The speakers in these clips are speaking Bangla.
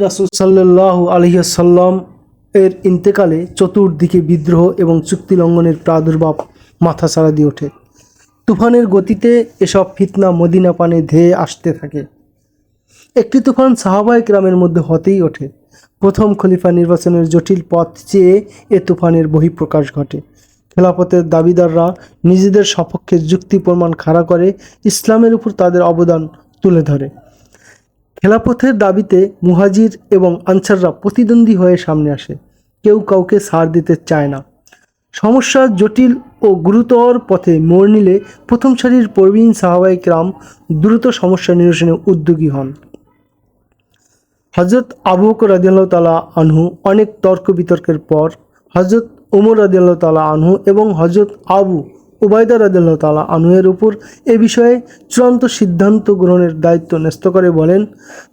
রাসূল সাল্লাল্লাহু আলাইহি ওয়াসাল্লাম এর ইন্তেকালে চতুর্দিকে বিদ্রোহ এবং চুক্তি লঙ্ঘনের প্রাদুর্ভাব মাথাচাড়া দিয়ে ওঠে। তুফানের গতিতে এসব ফিতনা মদিনা পানে ধেয়ে আসতে থাকে। একটি তুফান সাহাবায়ে কেরামের মধ্যে হতেই ওঠে। প্রথম খলিফা নির্বাচনের জটিল পথ চেয়ে এ তুফানের বহিঃপ্রকাশ ঘটে। খেলাফতের দাবিদাররা নিজেদের সপক্ষে যুক্তি প্রমাণ খাড়া করে ইসলামের উপর তাদের অবদান তুলে ধরে। খেলাফতের দাবিতে মুহাজির এবং আনসাররা প্রতিদ্বন্দ্বী হয়ে সামনে আসে। কেউ কাউকে ছাড় দিতে চায় না। সমস্যা জটিল ও গুরুতর পথে মোড় নিলে প্রথম সারির প্রবীণ সাহাবায়ে কেরাম দ্রুত সমস্যা নিরসনে উদ্যোগী হন। হযরত আবু বকর রাদিয়াল্লাহু তাআলা আনহু অনেক তর্ক বিতর্কের পর হযরত ওমর রাদিয়াল্লাহু তাআলা আনহু এবং হযরত আবু উবাইদা রাদিয়াল্লাহু তাআলা আনহু এর উপর এ বিষয়ে চূড়ান্ত সিদ্ধান্ত গ্রহণের দায়িত্ব ন্যস্ত করে বলেন,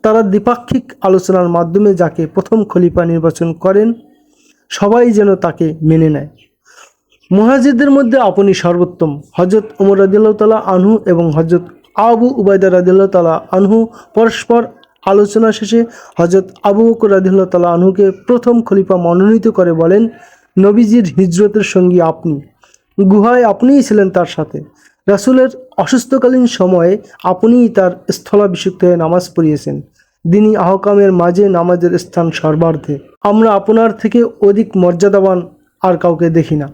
তারা দ্বিপাক্ষিক আলোচনার মাধ্যমে যাকে প্রথম খলিফা নির্বাচন করেন সবাই যেন তাকে মেনে নেয়। মুহাজিরদের মধ্যে আপনি সর্বোত্তম। হযরত ওমর রাদিয়াল্লাহু তাআলা আনহু এবং হযরত আবু উবাইদা রাদিয়াল্লাহু তাআলা আনহু পরস্পর আলোচনা শেষে হযরত আবু বকর রাদিয়াল্লাহু তাআলা আনহুকে প্রথম খলিফা মনোনীত করে বলেন, নবীজির হিজরতের সঙ্গী আপনি, গুহায় আপনিই ছিলেন তার সাথে। রাসূলের অসুস্থকালীন সময়ে আপনিই তার স্থলাভিষিক্ত হয়ে নামাজ পড়িয়েছেন। দিনী আহকামের মাঝে নামাজের স্থান সর্বার্ধে। আমরা আপনার থেকে অধিক মর্যাদাবান আর কাউকে দেখি না।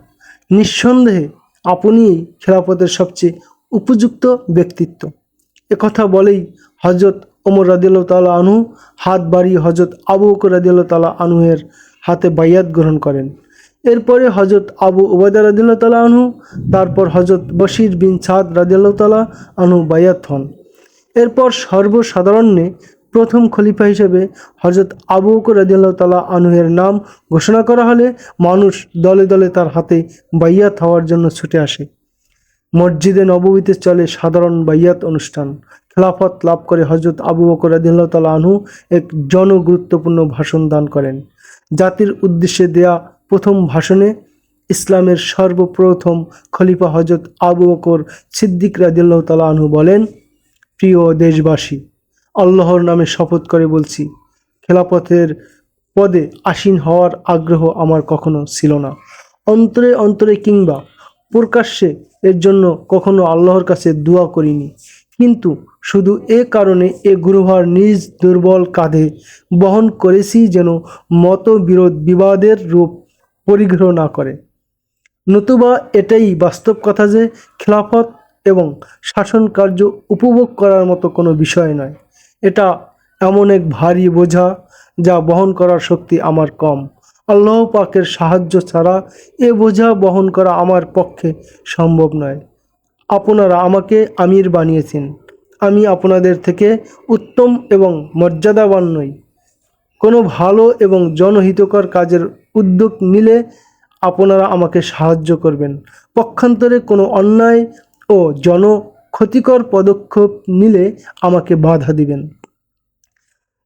নিঃসন্দেহে আপনিই খেলাফতের সবচেয়ে উপযুক্ত ব্যক্তিত্ব। একথা বলেই হযরত ওমর রাদিয়াল্লাহু তাআলা আনহু হাত বাড়িয়ে হযরত আবু বকর রাদিয়াল্লাহু তাআলা আনহুর হাতে বাইয়াত গ্রহণ করেন। এরপরে হযরত আবু উবাইদা রাদিয়াল্লাহু তাআলা আনহু, তারপর হযরত বশির বিন সাদ রাদিয়াল্লাহু তাআলা আনহু বাইয়াত হন। এরপর সর্বসাধারণে প্রথম খলিফা হিসেবে হযরত আবু বকর রাদিয়াল্লাহু তাআলা আনহুর নাম ঘোষণা করা হলে মানুষ দলে দলে তার হাতে বাইয়াত হওয়ার জন্য ছুটে আসে। মসজিদে নববীতে চলে সাধারণ বাইয়াত অনুষ্ঠান। খেলাফত লাভ করে হযরত আবু বকর রাদিয়াল্লাহু তাআলা আনহু এক জনগুরুত্বপূর্ণ ভাষণ দান করেন। জাতির উদ্দেশ্যে দেয়া প্রথম ভাষণে ইসলামের সর্বপ্রথম খলিফা হযরত আবু বকর সিদ্দিক রাদিয়াল্লাহু তাআলা আনহু বলেন, প্রিয় দেশবাসী, আল্লাহর নামে শপথ করে বলছি, খেলাফতের পদে আসীন হওয়ার আগ্রহ আমার কখনো ছিল না। অন্তরে অন্তরে কিংবা প্রকাশ্যে এর জন্য কখনো আল্লাহর কাছে দোয়া করিনি, কিন্তু শুধু এ কারণে এ গুরুভার নিজ দুর্বল কাঁধে বহন করেছি যেন মতবিরোধ বিবাদের রূপ পরিগ্রহ না করে। নতুবা এটাই বাস্তব কথা যে খেলাফত এবং শাসন কার্য উপভোগ করার মতো কোনো বিষয় নয়। এটা এমন এক ভারী বোঝা যা বহন করার শক্তি আমার কম। আল্লাহ পাকের সাহায্য ছাড়া এ বোঝা বহন করা আমার পক্ষে সম্ভব নয়। আপনারা আমাকে আমির বানিয়েছেন, আমি আপনাদের থেকে উত্তম এবং মর্যাদাবান নই। কোনো ভালো এবং জনহিতকর কাজের উদ্যোগ নিলে আপনারা আমাকে সাহায্য করবেন, পক্ষান্তরে কোনো অন্যায় ও জনক্ষতিকর পদক্ষেপ নিলে আমাকে বাধা দিবেন।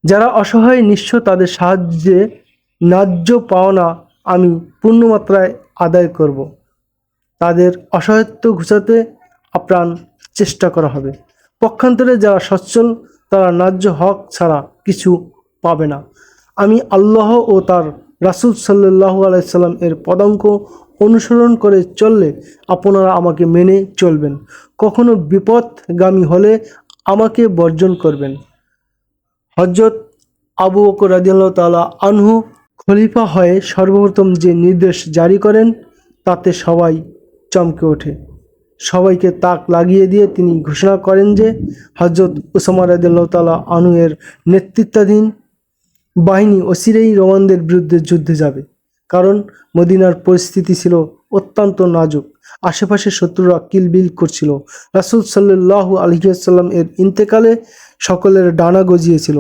যারা অসহায় নিঃস্ব তাদের সাহায্যে ন্যায্য পাওনা আমি পূর্ণমাত্রায় আদায় করব। তাদের অসহায়ত্ব ঘুচাতে আপ্রাণ চেষ্টা করা হবে। পক্ষান্তরে যারা সচ্ছল তারা ন্যায্য হক ছাড়া কিছু পাবে না। আমি আল্লাহ ও তার রাসূল সাল্লাল্লাহু আলাইহি সাল্লাম এর পদাঙ্ক অনুসরণ করে চললে আপনারা আমাকে মেনে চলবেন। কখনো বিপথগামী হলে আমাকে বর্জন করবেন। হযরত আবু বকর রাদিয়াল্লাহু তাআলা আনহু খলিফা হয়ে সর্বপ্রথম যে নির্দেশ জারি করেন তাতে সবাই চমকে ওঠে। সবাইকে তাক লাগিয়ে দিয়ে তিনি ঘোষণা করেন যে হযরত উসামা রাদিয়াল্লাহু তাআলা আনহু এর নেতৃত্বাধীন বাহিনী অচিরেই রোমানদের বিরুদ্ধে যুদ্ধে যাবে। কারণ মদিনার পরিস্থিতি ছিল অত্যন্ত নাজুক। আশেপাশে শত্রুরা কিলবিল করছিল। রাসূল সাল্লাল্লাহু আলাইহি ওয়াসাল্লাম এর ইন্তেকালে সকলের ডানা গজিয়েছিল,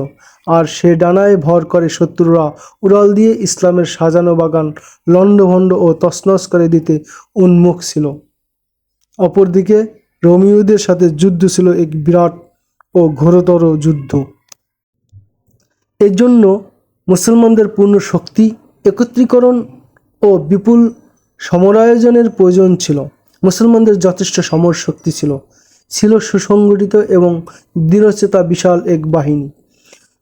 আর সে ডানায় ভর করে শত্রুরা উড়াল দিয়ে ইসলামের সাজানো বাগান লণ্ডভণ্ড ও তছনছ করে দিতে উন্মুখ ছিল। অপরদিকে রোমীয়দের সাথে যুদ্ধ ছিল এক বিরাট ও ঘোরতর যুদ্ধ। এজন্য মুসলমানদের পূর্ণ শক্তি একত্রীকরণ ও বিপুল সমরায়োজনের প্রয়োজন ছিল। মুসলমানদের যথেষ্ট সমর শক্তি ছিল সুসংগঠিত এবং দৃঢ়চেতা বিশাল এক বাহিনী।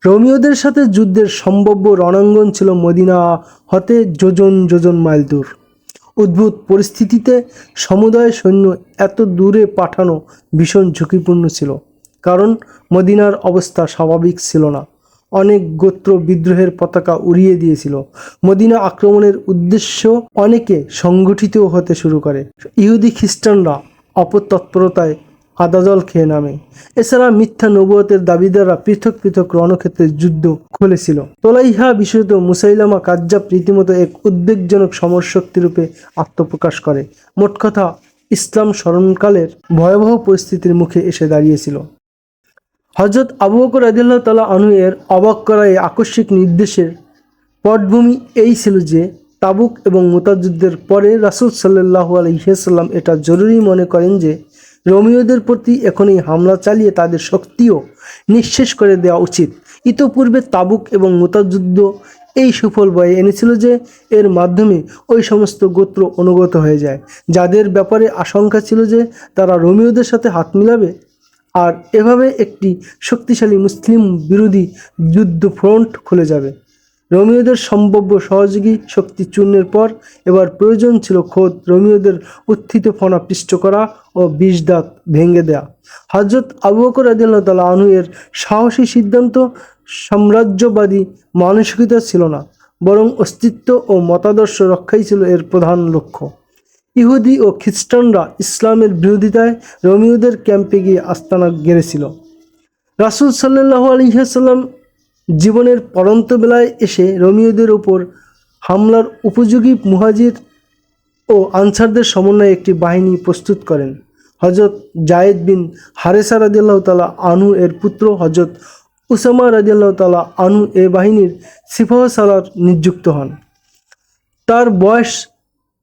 রোমীয়দের সাথে যুদ্ধের সম্ভাব্য রণাঙ্গন ছিল মদিনা হতে যোজন যোজন মাইল দূর। উদ্ভূত পরিস্থিতিতে সমুদায় সৈন্য এত দূরে পাঠানো ভীষণ ঝুঁকিপূর্ণ ছিল, কারণ মদিনার অবস্থা স্বাভাবিক ছিল না। অনেক গোত্র বিদ্রোহের পতাকা উড়িয়ে দিয়েছিল। মদিনা আক্রমণের উদ্দেশ্য অনেকে সংগঠিত হতে শুরু করে। ইহুদি খ্রিস্টানরা অপতৎপরতায় আদাজল খেয়ে নামে। এছাড়া মিথ্যা নবুয়তের দাবিদাররা পৃথক পৃথক রণক্ষেত্রে যুদ্ধ খুলেছিল। তোলাইহা বিশেষত মুসাইলামা কাজ্জাব রীতিমতো এক উদ্বেগজনক সমরশক্তি রূপে আত্মপ্রকাশ করে। মোট কথা, ইসলাম স্মরণকালের ভয়াবহ পরিস্থিতির মুখে এসে দাঁড়িয়েছিল। হযরত আবু বকর রাদিয়াল্লাহু তাআলা আনহু এর অবাক করা এই আকস্মিক নির্দেশের পটভূমি এই ছিল যে, তাবুক এবং মুতার যুদ্ধের পরে রাসূল সাল্লাল্লাহু আলাইহি ওয়াসাল্লাম এটা জরুরি মনে করেন যে রোমীয়দের প্রতি এখনই হামলা চালিয়ে তাদের শক্তিও নিঃশেষ করে দেওয়া উচিত। ইতোপূর্বে তাবুক এবং মুতার যুদ্ধ এই সুফল বয়ে এনেছিল যে এর মাধ্যমে ওই সমস্ত গোত্র অনুগত হয়ে যায় যাদের ব্যাপারে আশঙ্কা ছিল যে তারা রোমীয়দের সাথে হাত মিলাবে, আর এভাবে একটি শক্তিশালী মুসলিম বিরোধী যুদ্ধ ফ্রন্ট খুলে যাবে। রোমীয়দের সম্ভাব্য সহযোগী শক্তি চূর্ণের পর এবার প্রয়োজন ছিল খোদ রোমীয়দের উত্থিত ফনা পিষ্ট করা ও বিষ দাঁত ভেঙে দেয়া। হযরত আবু বকর রাদিয়াল্লাহু তাআলা আনহু এর সাহসী সিদ্ধান্ত সাম্রাজ্যবাদী মানসিকতা ছিল না, বরং অস্তিত্ব ও মতাদর্শ রক্ষাই ছিল এর প্রধান লক্ষ্য। ইহুদি ও খ্রিস্টানরা ইসলামের বিরোধিতায় রোমীয়দের ক্যাম্পে গিয়ে আস্তানা গেড়েছিল। রাসূল সাল্লাল্লাহু আলাইহি ওয়াসাল্লাম জীবনের পরন্ত বেলায় এসে রোমীয়দের উপর হামলার উপযোগী মুহাজির ও আনসারদের সমন্বয়ে একটি বাহিনী প্রস্তুত করেন। হযরত যায়েদ বিন হারেসা রাদিয়াল্লাহু তাআলা আনহু এর পুত্র হযরত উসামা রাদিয়াল্লাহু তাআলা আনহু এ বাহিনীর সিপাহসালার নিযুক্ত হন। তার বয়স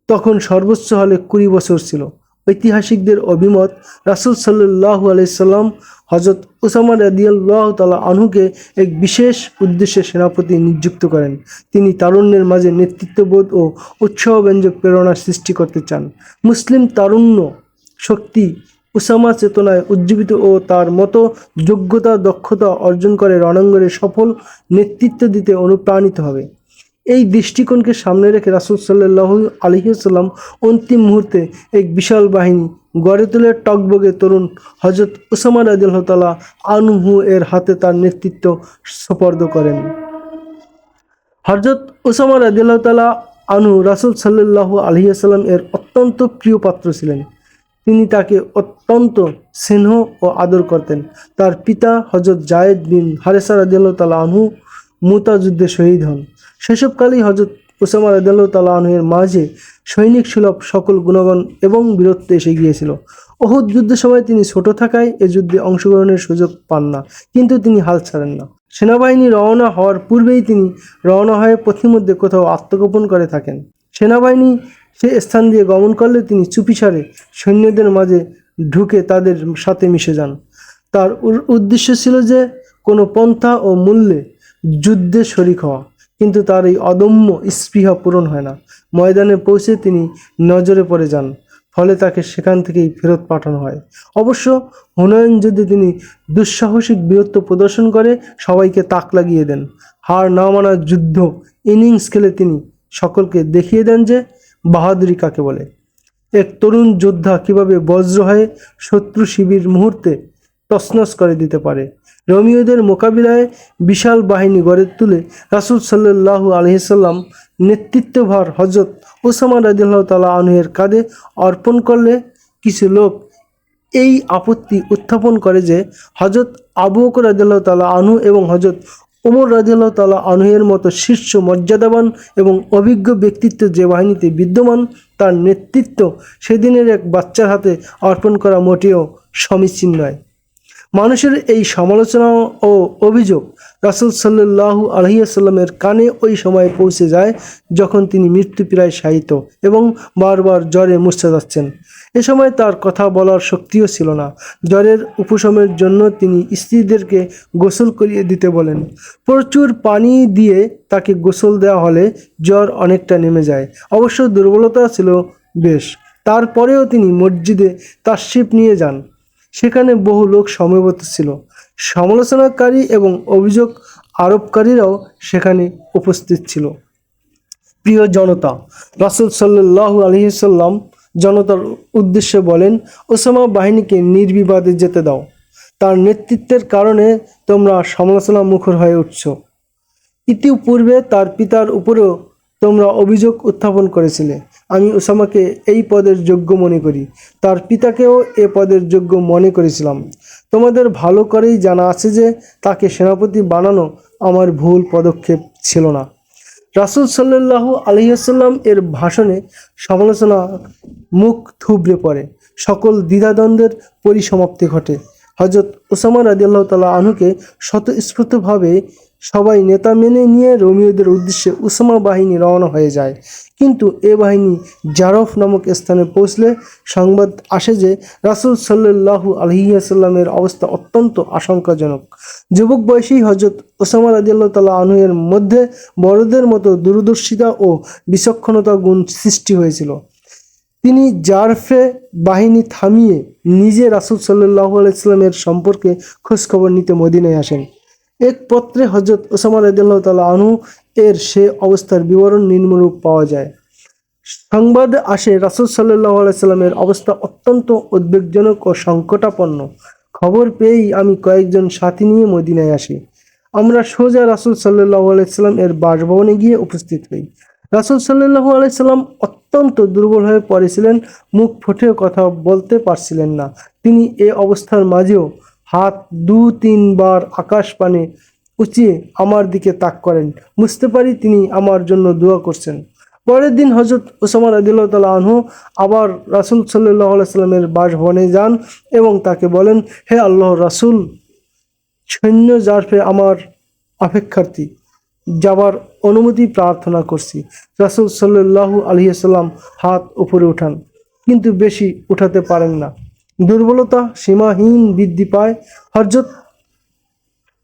তখন সর্বোচ্চ হলে 20 বছর ছিল। ঐতিহাসিকদের অভিমত, রাসূল সাল্লাল্লাহু আলাইহি সাল্লাম হযরত উসামা রাদিয়াল্লাহু তাআলা আনহুকে এক বিশেষ উদ্দেশ্যে সেনাপতি নিযুক্ত করেন। তিনি তারুণ্যের মাঝে নেতৃত্ববোধ ও উৎসাহব্যঞ্জক প্রেরণা সৃষ্টি করতে চান। মুসলিম তারুণ্য শক্তি উসামা চেতনায় উজ্জীবিত ও তার মতো যোগ্যতা দক্ষতা অর্জন করে রণাঙ্গনে সফল নেতৃত্ব দিতে অনুপ্রাণিত হবে। এই দৃষ্টিকোণকে সামনে রেখে রাসূল সাল্লাল্লাহু আলাইহি ওয়াসাল্লাম অন্তিম মুহূর্তে এক বিশাল বাহিনী গড়ে তুলে টগবগে তরুণ হযরত উসামা রাদিয়াল্লাহু তাআলা আনহু এর হাতে তার নেতৃত্ব সুপর্দ করেন। হযরত উসামা রাদিয়াল্লাহু তাআলা আনহু রাসূল সাল্লাল্লাহু আলাইহি ওয়াসাল্লাম এর অত্যন্ত প্রিয় পাত্র ছিলেন। তিনি তাকে অত্যন্ত স্নেহ ও আদর করতেন। তার পিতা হযরত যায়েদ বিন হারেসা রাদিয়াল্লাহু তাআলা আনহু মুতা যুদ্ধে শহীদ হন। শৈশবকালেই হযরত উসামা রাদিয়াল্লাহু তাআলা আনহু এর মাঝে সৈনিক সুলভ সকল গুণগণ এবং বীরত্ব এসে গিয়েছিল। উহুদ যুদ্ধের সময় তিনি ছোট থাকায় এ যুদ্ধে অংশগ্রহণের সুযোগ পান না, কিন্তু তিনি হাল ছাড়েন না। সেনাবাহিনী রওনা হওয়ার পূর্বেই তিনি রওনা হয়ে পথিমধ্যে কোথাও আত্মগোপন করে থাকেন। সেনাবাহিনী সে স্থান দিয়ে গমন করলে তিনি চুপিসারে সৈন্যদের মাঝে ঢুকে তাদের সাথে মিশে যান। তার উদ্দেশ্য ছিল যে কোনো পন্থা ও মূল্যে যুদ্ধে শরিক হওয়া, কিন্তু তার এই অদম্য স্পৃহা পূরণ হয় না। ময়দানে পৌঁছে তিনি নজরে পড়ে যান, ফলে তাকে সেখান থেকেই ফেরত পাঠানো হয়। অবশ্য হুনাইন যুদ্ধে তিনি দুঃসাহসিক বীরত্ব প্রদর্শন করে সবাইকে তাক লাগিয়ে দেন। হার না মানার যুদ্ধ ইনিংস খেলে তিনি সকলকে দেখিয়ে দেন যে বাহাদুরি কাকে বলে। এক তরুণ যোদ্ধা কিভাবে বজ্র হয়ে শত্রু শিবির মুহূর্তে তছনছ করে দিতে পারে। রোমীয়দের মোকাবিলায় বিশাল বাহিনী গড়ে তুলে রাসূল সাল্লাল্লাহু আলাইহি সাল্লাম নেতৃত্বভার হযরত উসামা রাদিয়াল্লাহু তাআলা আনহু এর কাঁধে অর্পণ করলে কিছু লোক এই আপত্তি উত্থাপন করে যে হযরত আবু বকর রাদিয়াল্লাহু তাআলা আনহু এবং হযরত ওমর রাদিয়াল্লাহু তাআলা আনহু এর মতো শীর্ষ মর্যাদাবান এবং অভিজ্ঞ ব্যক্তিত্ব যে বাহিনীতে বিদ্যমান, তার নেতৃত্ব সেদিনের এক বাচ্চার হাতে অর্পণ করা মোটেও সমীচীন নয়। মানুষের এই সমালোচনা ও অভিযোগ রাসূল সাল্লাল্লাহু আলাইহি ওয়াসাল্লামের কানে ওই সময় পৌঁছে যায় যখন তিনি মৃত্যুপ্রায় শায়িত এবং বারবার জ্বরে মূর্ছা যাচ্ছেন। এ সময় তার কথা বলার শক্তিও ছিল না। জ্বরের উপশমের জন্য তিনি স্ত্রীদেরকে গোসল করিয়ে দিতে বলেন। প্রচুর পানি দিয়ে তাকে গোসল দেওয়া হলে জ্বর অনেকটা নেমে যায়। অবশ্য দুর্বলতা ছিল বেশ। তারপরেও তিনি মসজিদে তাশরিফ নিয়ে যান। সেখানে বহু লোক সমবেত ছিল। সমালোচনাকারী এবং অভিযোগ আরবকারীরাও সেখানে উপস্থিত ছিল। প্রিয় জনতা, রাসূল সাল্লাল্লাহু আলাইহি সাল্লাম জনতার উদ্দেশ্যে বলেন, ওসামা বাহিনীকে নির্বিবাদে যেতে দাও। তার নেতৃত্বের কারণে তোমরা সমালোচনা মুখর হয়ে উঠছ। ইতিপূর্বে তার পিতার উপরেও তোমরা অভিযোগ উত্থাপন করেছিলে। আমি ওসামাকে এই পদের যোগ্য মনে করি, তার পিতাকেও এ পদের যোগ্য মনে করেছিলাম। তোমাদের ভালো করেই জানা আছে যে তাকে সেনাপতি বানানো আমার ভুল পদক্ষেপ ছিল না। রাসূল সাল্লাল্লাহু আলাইহি ওয়াসাল্লাম এর ভাষণে সমালোচনা মুখ থুবড়ে পড়ে, সকল দ্বিধাদ্বন্দ্বের পরিসমাপ্তি ঘটে। হযরত ওসামা রাদিয়াল্লাহু তাআলা আনহুকে স্বতঃস্ফূর্তভাবে সবাই নেতা মেনে নিয়ে রোমীয়দের উদ্দেশ্যে ওসামা বাহিনী রওনা হয়ে যায়। কিন্তু এ বাহিনী জারফ নামক স্থানে পৌঁছলে সংবাদ আসে যে রাসূল সাল্লাল্লাহু আলাইহি ওয়াসাল্লামের অবস্থা অত্যন্ত আশঙ্কাজনক। যুবক বয়সী হযরত ওসামা রাদিয়াল্লাহু তাআলা আনহু এর মধ্যে বড়দের মতো দূরদর্শিতা ও বিচক্ষণতা গুণ সৃষ্টি হয়েছিল। তিনি জারফে বাহিনী থামিয়ে নিজে রাসূল সাল্লাল্লাহু আলাইহি ওয়াসাল্লামের সম্পর্কে খোঁজখবর নিতে মদিনায় আসেন। এক পত্রে হযরত ওসামা রাদিয়াল্লাহু তাআলা আনহু এর সে অবস্থার বিবরণ নিম্নরূপ পাওয়া যায়। সংবাদ আসে রাসূল সাল্লাল্লাহু আলাইহি ওয়াসাল্লামের অবস্থা অত্যন্ত উদ্বেগজনক ও সংকটাপন্ন। খবর পেয়েই আমি কয়েকজন সাথী নিয়ে মদিনায় আসি। আমরা সোজা রাসূল সাল্লাল্লাহু আলাইহি ওয়াসাল্লাম এর বাসভবনে গিয়ে উপস্থিত হই। রাসূল সাল্লাল্লাহু আলাইহি ওয়াসাল্লাম অত্যন্ত দুর্বল হয়ে পড়েছিলেন, মুখ ফুটেও কথা বলতে পারছিলেন না। তিনি এ অবস্থার মাঝেও হাত ২-৩ বার আকাশ পানে উঁচিয়ে আমার দিকে তাক করেন। বুঝতে পারি তিনি আমার জন্য দোয়া করছেন। পরের দিন হযরত ওসামা রাদিয়াল্লাহু তাআলা আনহু আবার রাসূল সাল্লাল্লাহু আলাইহি ওয়াসাল্লামের বাসভবনে যান এবং তাকে বলেন, হে আল্লাহর রাসূল, সৈন্য জারফে আমার অপেক্ষার্থী, যাবার অনুমতি প্রার্থনা করছি। রাসূল সাল্লাল্লাহু আলাইহি ওয়াসাল্লাম হাত উপরে উঠান, কিন্তু বেশি উঠাতে পারেন না। দুর্বলতা সীমাহীন বৃদ্ধি পায়। হযরত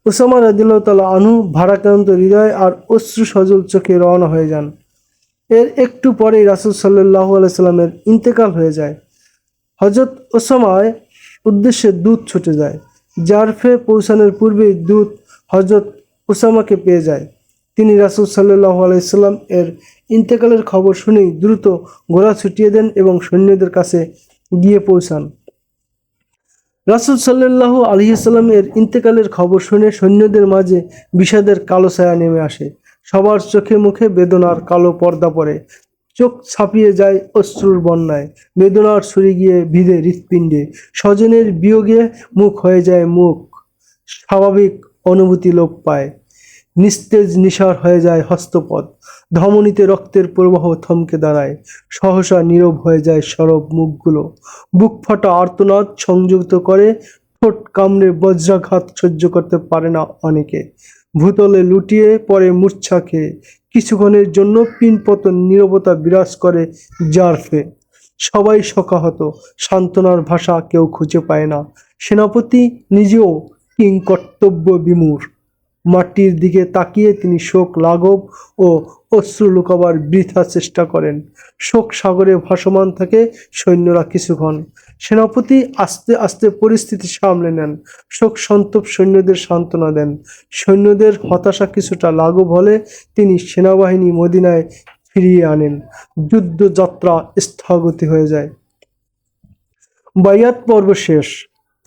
ওসামা রাদিয়াল্লাহু তাআলা আনহু ভারাক্রান্ত হৃদয় আর অশ্রু সজল চোখে রওনা হয়ে যান। এর একটু পরেই রাসূল সাল্লাল্লাহু আলাইহি সাল্লামের ইন্তেকাল হয়ে যায়। হযরত ওসামার উদ্দেশ্যে দূত ছুটে যায়। জারফে পৌঁছানোর পূর্বেই দূত হযরত ওসামাকে পেয়ে যায়। তিনি রাসূল সাল্লাল্লাহু আলাইহি সাল্লাম এর ইন্তেকালের খবর শুনেই দ্রুত ঘোড়া ছুটিয়ে দেন এবং সৈন্যদের কাছে গিয়ে পৌঁছান। রাসূল সাল্লাল্লাহু আলাইহি সাল্লামের ইন্তেকালের খবর শুনে সৈন্যদের মাঝে বিষাদের কালো ছায়া নেমে আসে। সবার চোখে মুখে বেদনার কালো পর্দা পড়ে, চোখ ছাপিয়ে যায় অশ্রুর বন্যায়। বেদনার ছুরি গিয়ে ভিদে হৃৎপিণ্ডে, স্বজনের বিয়োগে মুখ হয়ে যায় মুখ, স্বাভাবিক অনুভূতি লোপ পায়, নিস্তেজ নিসার হয়ে যায় হস্তপদ, ধমনীতে রক্তের প্রবাহ থমকে দাঁড়ায়, সহসা নীরব হয়ে যায় সরব মুখগুলো, বুক ফাটা আর্তনাদ সংযুক্ত করে, ঠোঁট কামড়ে বজ্রাঘাত সহ্য করতে পারে না অনেকে, ভূতলে লুটিয়ে পড়ে মূর্ছা খেয়ে। কিছুক্ষণের জন্য পিনপতন নীরবতা বিরাজ করে জারফে। সবাই শোকাহত, সান্ত্বনার ভাষা কেউ খুঁজে পায় না। সেনাপতি নিজেও কিংকর্তব্য বিমূঢ়। মাটির দিকে তাকিয়ে তিনি শোক লাঘব ও অশ্রু লুকাবার বৃথা চেষ্টা করেন। শোক সাগরে ভাসমান থাকে সৈন্যরা কিছুক্ষণ। সেনাপতি আস্তে আস্তে পরিস্থিতি সামলে নেন, শোক সন্তপ সৈন্যদের সান্ত্বনা দেন। সৈন্যদের হতাশা কিছুটা লাঘব হলে তিনি সেনাবাহিনী মদিনায় ফিরিয়ে আনেন। যুদ্ধযাত্রা স্থগিত হয়ে যায়। বাইয়াত পর্ব শেষ।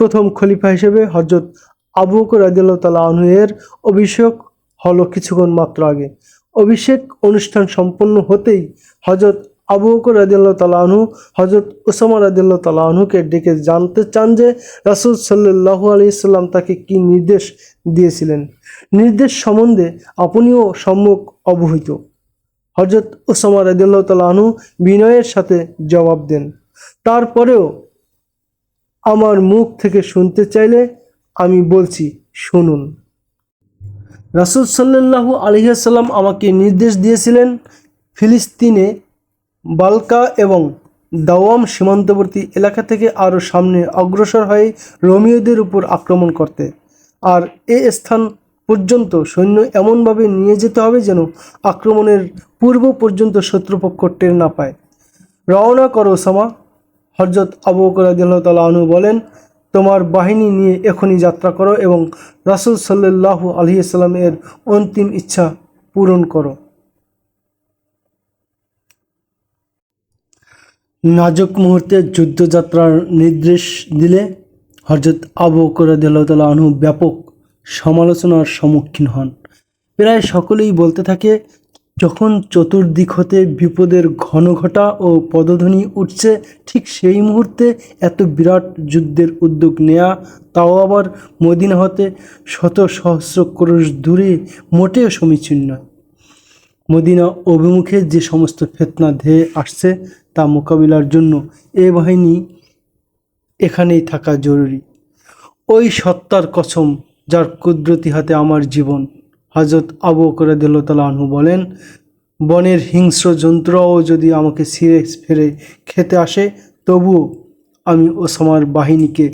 প্রথম খলিফা হিসেবে হযরত আবু বকর রাদিয়াল্লাহু তাআলা আনহু এর অভিষেক হলো কিছুক্ষণ মাত্র আগে। অভিষেক অনুষ্ঠান সম্পন্ন হতেই হযরত আবু বকর রাদিয়াল্লাহু তাআলা আনহু হযরত ওসামা রাদিয়াল্লাহু তাআলা আনহুকে ডেকে জানতে চান যে রাসূল সাল্লাল্লাহু আলাইহি সাল্লাম তাকে কি নির্দেশ দিয়েছিলেন। নির্দেশ সম্বন্ধে আপনিও সম্যক অবহিত। হযরত ওসামা রাদিয়াল্লাহু তাআলা আনহু বিনয়ের সাথে জবাব দেন, তারপরেও আমার মুখ থেকে শুনতে চাইলে আমি বলছি, শুনুন। রাসূল সাল্লাল্লাহু আলাইহি ওয়াসাল্লাম আমাকে নির্দেশ দিয়েছিলেন ফিলিস্তিনে বালকা এবং দাওয়াম সীমান্তবর্তী এলাকা থেকে আরও সামনে অগ্রসর হয়ে রোমীয়দের উপর আক্রমণ করতে, আর এ স্থান পর্যন্ত সৈন্য এমনভাবে নিয়ে যেতে হবে যেন আক্রমণের পূর্ব পর্যন্ত শত্রুপক্ষ টের না পায়। রওনা করো ওসামা। হযরত আবু বকর রাদিয়াল্লাহু তাআলা আনহু বলেন, তোমার বাহিনী নিয়ে এখনই যাত্রা করো এবং রাসূল সাল্লাল্লাহু আলাইহি ওয়াসাল্লামের অন্তিম ইচ্ছা পূরণ করো। নাজুক মুহূর্তে যুদ্ধযাত্রার নির্দেশ দিলে হযরত আবু বকর রাদিয়াল্লাহু তাআলা আনহু ব্যাপক সমালোচনার সম্মুখীন হন। প্রায় সকলেই বলতে থাকে, যখন চতুর্দিক হতে বিপদের ঘনঘটা ও পদধ্বনি উঠছে, ঠিক সেই মুহূর্তে এত বিরাট যুদ্ধের উদ্যোগ নেয়া, তাও আবার মদিনা হতে শত সহস্র ক্রোশ দূরে, মোটেও সমীচীন নয়। মদিনা অভিমুখে যে সমস্ত ফিতনা ধেয়ে আসছে তা মোকাবিলার জন্য এ বাহিনী এখানেই থাকা জরুরি। ওই সত্তার কসম যার কুদরতি হাতে আমার জীবন। হযরত আবু বকর রাদিয়াল্লাহু তাআলা আনহু বলেন, বনের হিংস্র জন্তুরাও যদি আমাকে ছিঁড়ে ফেরে খেতে আসে, তবুও আমি ওসামার বাহিনীকে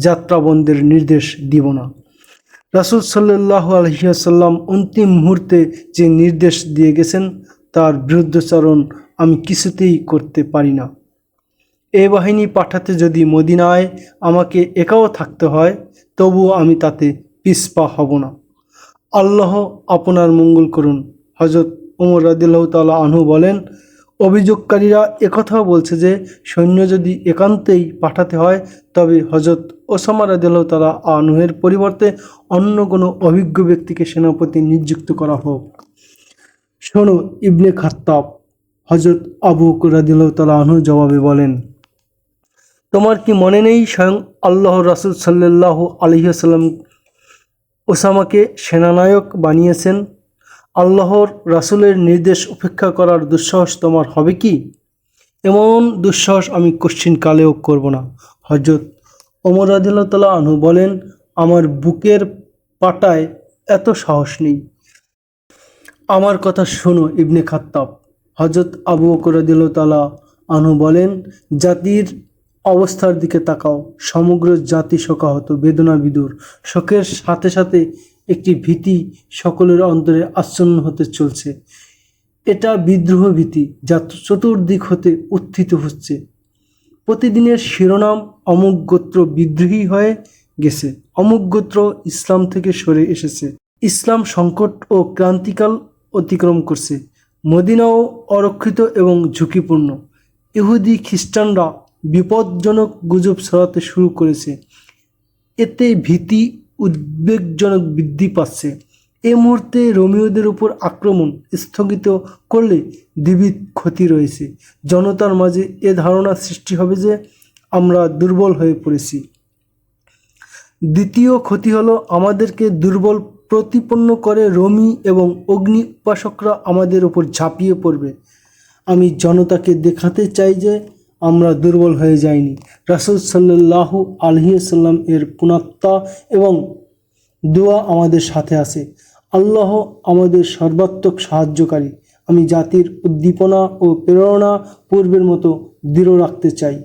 যাত্রা বন্ধের নির্দেশ দিব না। রাসূল সাল্লাল্লাহু আলাইহি ওয়াসাল্লাম অন্তিম মুহূর্তে যে নির্দেশ দিয়ে গেছেন তার বিরুদ্ধাচরণ আমি কিছুতেই করতে পারি না। এ বাহিনী পাঠাতে যদি মদিনায় আমাকে একাও থাকতে হয়, তবুও আমি তাতে পিছপা হব না। আল্লাহ আপনার মঙ্গল করুন। হযরত ওমর রাদিয়াল্লাহু তাআলা আনহু বলেন, অভিযোগকারীরা একথাও বলছে যে সৈন্য যদি একান্তেই পাঠাতে হয় তবে হযরত ওসামা রাদিয়াল্লাহু তাআলা আনহুর পরিবর্তে অন্য কোনো অভিজ্ঞ ব্যক্তিকে সেনাপতি নিযুক্ত করা হোক। শোনো ইবনে খাত্তাব। হযরত আবু বকর রাদিয়াল্লাহু তাআলা আনহু জবাবে বলেন, তোমার কি মনে নেই স্বয়ং আল্লাহর রাসূল সাল্লাল্লাহু আলাইহি ওয়াসাল্লাম ওসামাকে সেনানায়ক বানিয়েছেন? আল্লাহর রাসূলের নির্দেশ উপেক্ষা করার দুঃসাহস তোমার হবে কি? এমন দুঃসাহস আমি কশ্চিনকালেও করব না। হযরত ওমর রাদিয়াল্লাহু তাআলা আনহু বলেন, আমার বুকের পাটায় এত সাহস নেই। আমার কথা শোনো ইবনে খাত্তাব। হযরত আবু বকর রাদিয়াল্লাহু তাআলা আনহু বলেন, জাতির অবস্থার দিকে তাকাও। সমগ্র জাতি শোকাহত, বেদনা বিদুর। শোকের সাথে সাথে একটি ভীতি সকলের অন্তরে আচ্ছন্ন হতে চলছে। এটা বিদ্রোহ ভীতি যা চতুর্দিক হতে উত্থিত হচ্ছে। প্রতিদিনের শিরোনাম অমুক গোত্র বিদ্রোহী হয়ে গেছে, অমুক গোত্র ইসলাম থেকে সরে এসেছে, ইসলাম সংকট ও ক্রান্তিকাল অতিক্রম করছে, মদিনাও অরক্ষিত এবং ঝুঁকিপূর্ণ। ইহুদি খ্রিস্টানরা বিপজ্জনক গুজব ছড়াতে শুরু করেছে। এতে ভীতি উদ্বেগজনক বৃদ্ধি পাচ্ছে। এ মুহূর্তে রোমীয়দের উপর আক্রমণ স্থগিত করলে দ্বিবিধ ক্ষতি রয়েছে। জনতার মাঝে এ ধারণা সৃষ্টি হবে যে আমরা দুর্বল হয়ে পড়েছি। দ্বিতীয় ক্ষতি হলো আমাদেরকে দুর্বল প্রতিপন্ন করে রোমী এবং অগ্নি উপাসকরা আমাদের উপর ঝাঁপিয়ে পড়বে। আমি জনতাকে দেখাতে চাই যে আমরা দুর্বল হয়ে যাইনি। রাসূল সাল্লাল্লাহু আলাইহি ওয়াসাল্লাম এর পুনাত্মা এবং দোয়া আমাদের সাথে আছে। আল্লাহ আমাদের সর্বাত্মক সাহায্যকারী। আমি জাতির উদ্দীপনা ও প্রেরণা পূর্বের মতো দৃঢ় রাখতে চাই।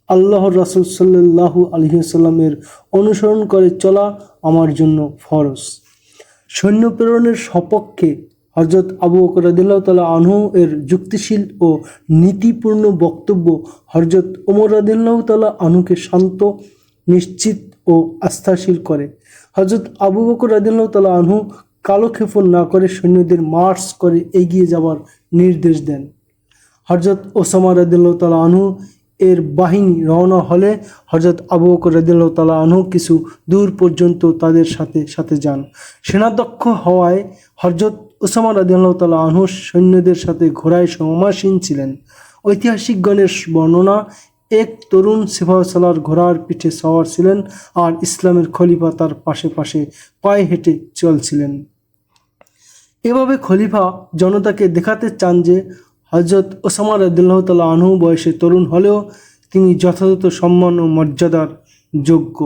আল্লাহর রাসূল সাল্লাল্লাহু আলাইহি ওয়াসাল্লামের অনুসরণ করে চলা আমার জন্য ফরজ। সৈন্য প্রেরণের সপক্ষে হযরত আবু বকর রাদিয়াল্লাহু তাআলা আনহু এর যুক্তিশীল ও নীতিপূর্ণ বক্তব্য হযরত ওমর রাদিয়াল্লাহু তাআলা আনহুকে শান্ত, নিশ্চিত ও আস্থাশীল করে। হযরত আবু বকর রাদিয়াল্লাহু তাআলা আনহু কালক্ষেপণ না করে সৈন্যদের মার্চ করে এগিয়ে যাওয়ার নির্দেশ দেন। হযরত ওসামা রাদিয়াল্লাহু তাআলা আনহু এর বাহিনী রওনা হলে হযরত আবু বকর রাদিয়াল্লাহু তাআলা আনহু কিছু দূর পর্যন্ত তাদের সাথে সাথে যান। সেনাধ্যক্ষ হওয়ায় হযরত ওসামা রাদিয়াল্লাহু তাআলা আনহু সৈন্যদের সাথে ঘোড়ায় সমাসীন ছিলেন। ঐতিহাসিকগণের বর্ণনা, এক তরুণ সিপাহসালার ঘোড়ার পিঠে সওয়ার ছিলেন আর ইসলামের খলিফা তার পাশে পাশে পায়ে হেঁটে চলছিলেন। এভাবে খলিফা জনতাকে দেখাতে চান যে হযরত ওসামা রাদিয়াল্লাহু তাআলা আনহু বয়সে তরুণ হলেও তিনি যথাযথ সম্মান ও মর্যাদার যোগ্য।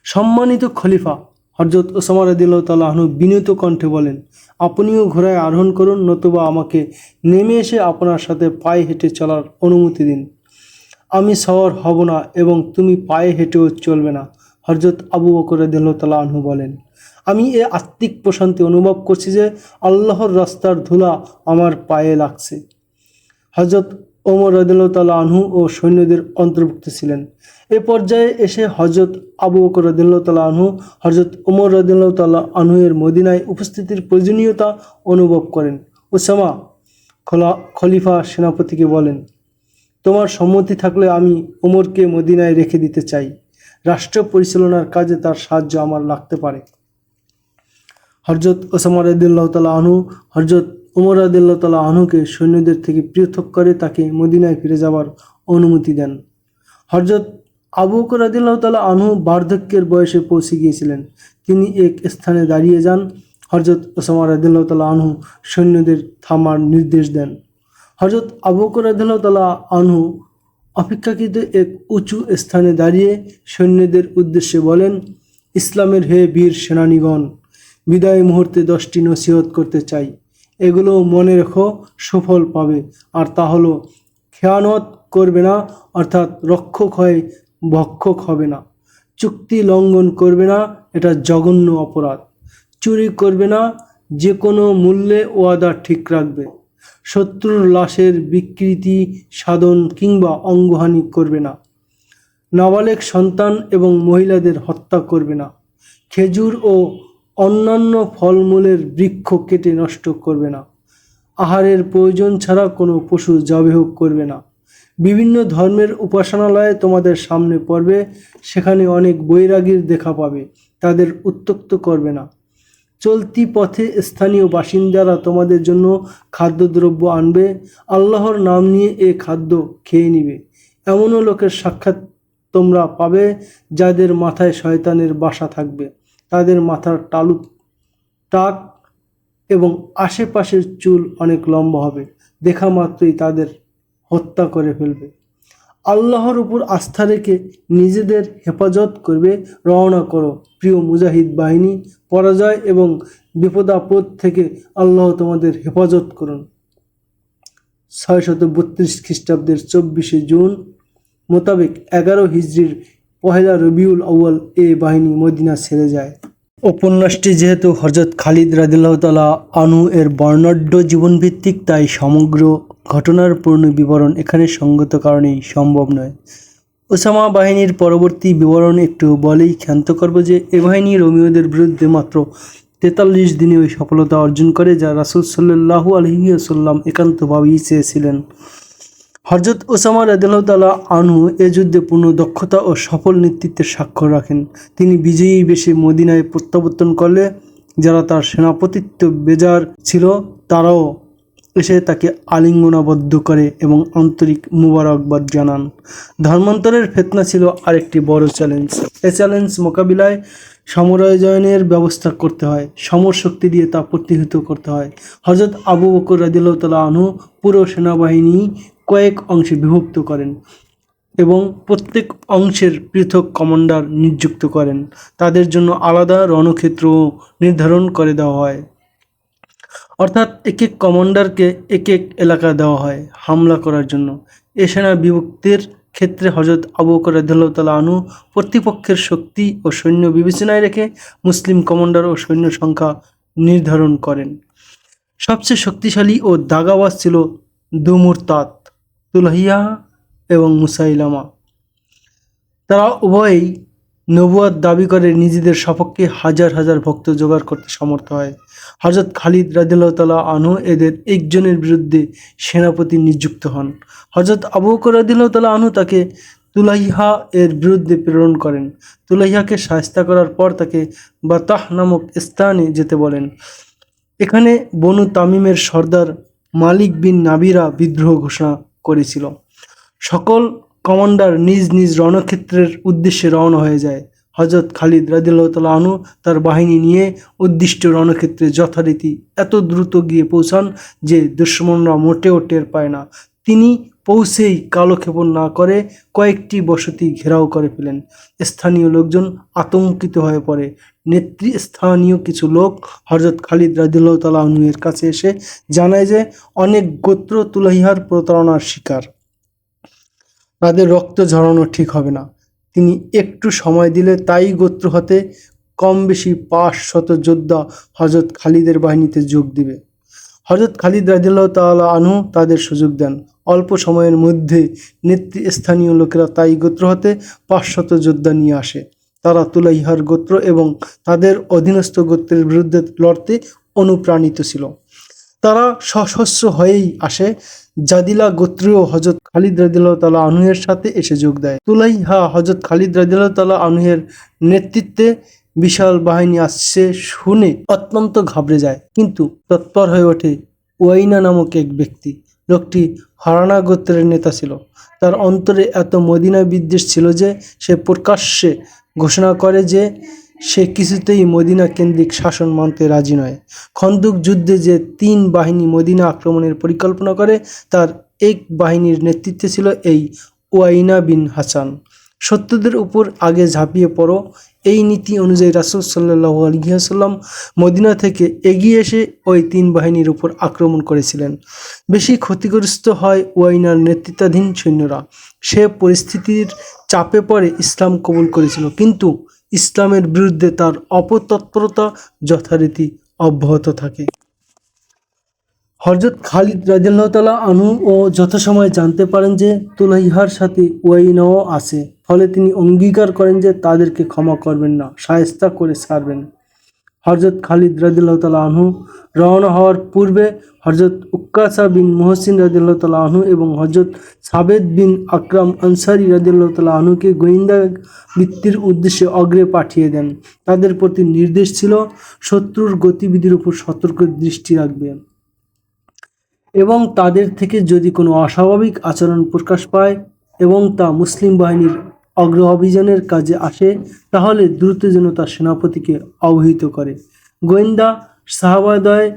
সম্মানিত খলিফা হযরত ওসামা রাদিয়াল্লাহু তাআলা আনহু বিনীত কণ্ঠে বলেন, আপনিও ঘোড়ায় আরোহণ করুন, নতুবা আমাকে নেমে এসে আপনার সাথে পায়ে হেঁটে চলার অনুমতি দিন। আমি সওয়ার হব না এবং তুমি পায়ে হেঁটেও চলবে না। হযরত আবু বকর রাদিয়াল্লাহু তাআলা আনহু বলেন, আমি এ আত্মিক প্রশান্তি অনুভব করছি যে আল্লাহর রাস্তার ধুলা আমার পায়ে লাগছে। হযরত ওমর রাদিয়াল্লাহু তাআলা আনহু ও সৈন্যদের অন্তর্ভুক্ত ছিলেন। এ পর্যায়ে এসে হযরত আবু বকর রাদিয়াল্লাহু তাআলা আনহু হযরত ওমর রাদিয়াল্লাহু তাআলা আনহু এর মদিনায় উপস্থিতির প্রয়োজনীয়তা অনুভব করেন। উসামা খলিফা সেনাপতিকে বলেন, তোমার সম্মতি থাকলে আমি ওমরকে মদিনায় রেখে দিতে চাই। রাষ্ট্র পরিচালনার কাজে তার সাহায্য আমার লাগতে পারে। হযরত ওসামা রাদিয়াল্লাহু তাআলা আনহু হযরত ওমর রাদিয়াল্লাহু তাআলা আনহুকে সৈন্যদের থেকে পৃথক করে তাকে মদিনায় ফিরে যাওয়ার অনুমতি দেন। হযরত আবু বকর রাদিয়াল্লাহু তাআলা আনহু বার্ধক্যের বয়সে পৌঁছে গিয়েছিলেন। তিনি এক স্থানে দাঁড়িয়ে যান। হযরত ওসামা রাদিয়াল্লাহু তাআলা আনহু সৈন্যদের থামার নির্দেশ দেন। হযরত আবু বকর রাদিয়াল্লাহু তাআলা আনহু অপেক্ষাকৃত এক উঁচু স্থানে দাঁড়িয়ে সৈন্যদের উদ্দেশ্যে বলেন, ইসলামের হে বীর সেনানীগণ, বিদায় মুহূর্তে 10টি নসিহত করতে চাই। এগুলো মনে রেখো, সুফল পাবে। আর তা হলো, খেয়ানত করবে না, অর্থাৎ রক্ষক হয়ে ভক্ষক হবে না। চুক্তি লঙ্ঘন করবে না, এটা জঘন্য অপরাধ। চুরি করবে না, যে কোনো মূল্যে ওয়াদা ঠিক রাখবে। শত্রুর লাশের বিকৃতি সাধন কিংবা অঙ্গহানি করবে না। নাবালেগ সন্তান এবং মহিলাদের হত্যা করবে না। খেজুর ও অন্যান্য ফলমূলের বৃক্ষ কেটে নষ্ট করবে না। আহারের প্রয়োজন ছাড়া কোনো পশু জবেহ করবে না। বিভিন্ন ধর্মের উপাসনালয়ে তোমাদের সামনে পড়বে, সেখানে অনেক বৈরাগীর দেখা পাবে, তাদের উত্ত্যক্ত করবে না। চলতি পথে স্থানীয় বাসিন্দারা তোমাদের জন্য খাদ্যদ্রব্য আনবে, আল্লাহর নাম নিয়ে এ খাদ্য খেয়ে নিবে। এমনও লোকের সাক্ষাৎ তোমরা পাবে যাদের মাথায় শয়তানের বাসা থাকবে। তাদের মাথার টালু টাক এবং আশেপাশের চুল অনেক লম্বা হবে, দেখা মাত্রই তাদের হত্যা করে ফেলবে। আল্লাহর উপর আস্থা রেখে নিজেদের হেফাজত করবে। রওনা করো প্রিয় মুজাহিদ বাহিনী, পরাজয় এবং বিপদাপদ থেকে আল্লাহ তোমাদের হেফাজত করুন। 632 খ্রিস্টাব্দের 24শে জুন মোতাবেক 11 হিজরির 1 রবিউল আউয়াল এ বাহিনী মদিনা ছেড়ে যায়। উপন্যাসটি যেহেতু হযরত খালিদ রাদিয়াল্লাহু তাআলা আনহু এর বর্ণাঢ্য জীবনভিত্তিক, তাই সমগ্র ঘটনার পূর্ণ বিবরণ এখানে সঙ্গত কারণেই সম্ভব নয়। ওসামা বাহিনীর পরবর্তী বিবরণ একটু বলেই ক্ষান্ত করব যে এ বাহিনী রোমীয়দের বিরুদ্ধে মাত্র 43 দিনে ওই সফলতা অর্জন করে যা রাসূল সাল্লাল্লাহু আলাইহি ওয়াসাল্লাম একান্তভাবেই চেয়েছিলেন। হযরত ওসামা রাদিয়াল্লাহু তাআলা আনহু এ যুদ্ধে পূর্ণ দক্ষতা ও সফল নেতৃত্বের স্বাক্ষর রাখেন। তিনি বিজয়ী বেশে মদিনায় প্রত্যাবর্তন করলে যারা তার সেনাপতিত্ব বেজার ছিল তারাও এসে তাকে আলিঙ্গনাবদ্ধ করে এবং আন্তরিক মুবারকবাদ জানান। ধর্মান্তরের ফিতনা ছিল আরেকটি বড় চ্যালেঞ্জ। এই চ্যালেঞ্জ মোকাবিলায় সমরায়োজনের ব্যবস্থা করতে হয়, সমর শক্তি দিয়ে তা প্রতিহত করতে হয়। হযরত আবু বকর রাদিয়াল্লাহু তাআলা আনহু পুরো সেনাবাহিনী কয়েক অংশে বিভক্ত করেন এবং প্রত্যেক অংশের পৃথক কমান্ডার নিযুক্ত করেন। তাদের জন্য আলাদা রণক্ষেত্র নির্ধারণ করে দেওয়া হয়, অর্থাৎ এক এক কমান্ডারকে এক এক এলাকা দেওয়া হয় হামলা করার জন্য। এ সেনা বিভক্তির ক্ষেত্রে হযরত আবু বকর রাদিয়াল্লাহু তাআলা আনহু প্রতিপক্ষের শক্তি ও সৈন্য বিবেচনায় রেখে মুসলিম কমান্ডার ও সৈন্য সংখ্যা নির্ধারণ করেন। সবচেয়ে শক্তিশালী ও দাগাবাজ ছিল দুমুরতাদ, তুলাহিয়া এবং মুসাইলামা। তারা উভয়েই নবুয়াত দাবি করে নিজেদের সপক্ষে হাজার হাজার ভক্ত জোগাড় করতে সমর্থ হয়। হযরত খালিদ রাদিয়াল্লাহু তাআলা আনহু এদের একজনের বিরুদ্ধে সেনাপতি নিযুক্ত হন। হযরত আবু বকর রাদিয়াল্লাহু তাআলা আনহু তাকে তুলাইহা এর বিরুদ্ধে প্রেরণ করেন। তুলাইহাকে শায়েস্তা করার পর তাকে বাতাহ নামক স্থানে যেতে বলেন। এখানে বনু তামিমের সর্দার মালিক বিন নাবিরা বিদ্রোহ ঘোষণা করেছিল। সকল কমান্ডার নিজ নিজ রণক্ষেত্রের উদ্দেশ্যে রওনা হয়ে যায়। হযরত খালিদ রাদিয়াল্লাহু তাআলা আনহু তার বাহিনী নিয়ে উদ্দিষ্ট রণক্ষেত্রে যথারীতি এত দ্রুত গিয়ে পৌঁছান যে দুশমনরা মোটেও টের পায় না। তিনি পৌঁছেই কালক্ষেপণ না করে কয়েকটি বসতি ঘেরাও করে ফেলেন। স্থানীয় লোকজন আতঙ্কিত হয়ে পড়ে। নেতৃস্থানীয় কিছু লোক হযরত খালিদ রাদিয়াল্লাহু তাআলা আনহু এর কাছে এসে জানায় যে অনেক গোত্র তুলাইহার প্রতারণার শিকার, তাদের রক্ত ঝরানো ঠিক হবে না। তিনি একটু সময় দিলে তাই গোত্র হতে কম বেশি 500 যোদ্ধা হযরত খালিদের বাহিনীতে যোগ দিবে। হযরত খালিদ রাদিয়াল্লাহু তাআলা আনহু তাদের সুযোগ দেন। অল্প সময়ের মধ্যে নেতৃস্থানীয় লোকেরা তাই গোত্র হতে 500 যোদ্ধা নিয়ে আসে। তারা তুলাইহার গোত্র এবং তাদের অধীনস্থ গোত্রের বিরুদ্ধে লড়তে অনুপ্রাণিত ছিল। তারা সশস্ত্র হয়েই আসে। জাদিলা গোত্রীয় হজরত খালিদ রাদিয়াল্লাহু তাআলা আনহুর সাথে এসে যোগ দেয়। তুলাইহা হজরত খালিদ রাদিয়াল্লাহু তাআলা আনহুর নেতৃত্বে বিশাল বাহিনী আসছে শুনে অত্যন্ত ঘাবড়ে যায়, কিন্তু তৎপর হয়ে ওঠে ওয়াইনা নামক এক ব্যক্তি। লোকটি হারানা গোত্রের নেতা ছিল। তার অন্তরে এত মদিনা বিদ্বেষ ছিল যে সে প্রকাশ্যে ঘোষণা করে যে সে কিছুতেই মদিনা কেন্দ্রিক শাসন মানতে রাজি নয়। খন্দক যুদ্ধে যে 3 বাহিনী মদিনা আক্রমণের পরিকল্পনা করে, তার এক বাহিনীর নেতৃত্বে ছিল এই ওয়াইনা বিন হাসান। শত্রুদের উপর আগে ঝাঁপিয়ে পড়ো, এই নীতি অনুযায়ী রাসূল সাল্লাল্লাহু আলাইহি ওয়াসাল্লাম মদিনা থেকে এগিয়ে এসে ওই 3 বাহিনীর উপর আক্রমণ করেছিলেন। বেশি ক্ষতিগ্রস্ত হয় ওয়াইনার নেতৃত্বাধীন সৈন্যরা। সে পরিস্থিতির চাপে পড়ে ইসলাম কবুল করেছিল, কিন্তু ইসলামের বিরুদ্ধে তার অপতৎপরতা যথারীতি অব্যাহত থাকে। হযরত খালিদ রাদিয়াল্লাহু তাআলা আনহু ও যথাসময়ে জানতে পারেন যে তুলাইহার সাথে ওয়াইনাও আছে। ফলে তিনি অঙ্গীকার করেন যে তাদেরকে ক্ষমা করবেন না, শায়েস্তা করে ছাড়বেন। হযরত খালিদ রাদিয়াল্লাহু তাআলা আনহু রওনা হওয়ার পূর্বে হযরত উক্কাসা বিন মুহসিন রাদিয়াল্লাহু তাআলা আনহু এবং হযরত সাবেদ বিন আকরাম আনসারী রাদিয়াল্লাহু তাআলা আনহুকে গোয়েন্দা বৃত্তির উদ্দেশ্যে অগ্রে পাঠিয়ে দেন। তাদের প্রতি নির্দেশ ছিল শত্রুর গতিবিধির উপর সতর্ক দৃষ্টি রাখবে এবং তাদের থেকে যদি কোনো অস্বাভাবিক আচরণ প্রকাশ পায় এবং তা মুসলিম বাহিনীর অগ্র অভিযানের কাজে আসে, তাহলে দ্রুত যেন তার সেনাপতিকে অবহিত করে। গোয়েন্দা সাহাবাদয়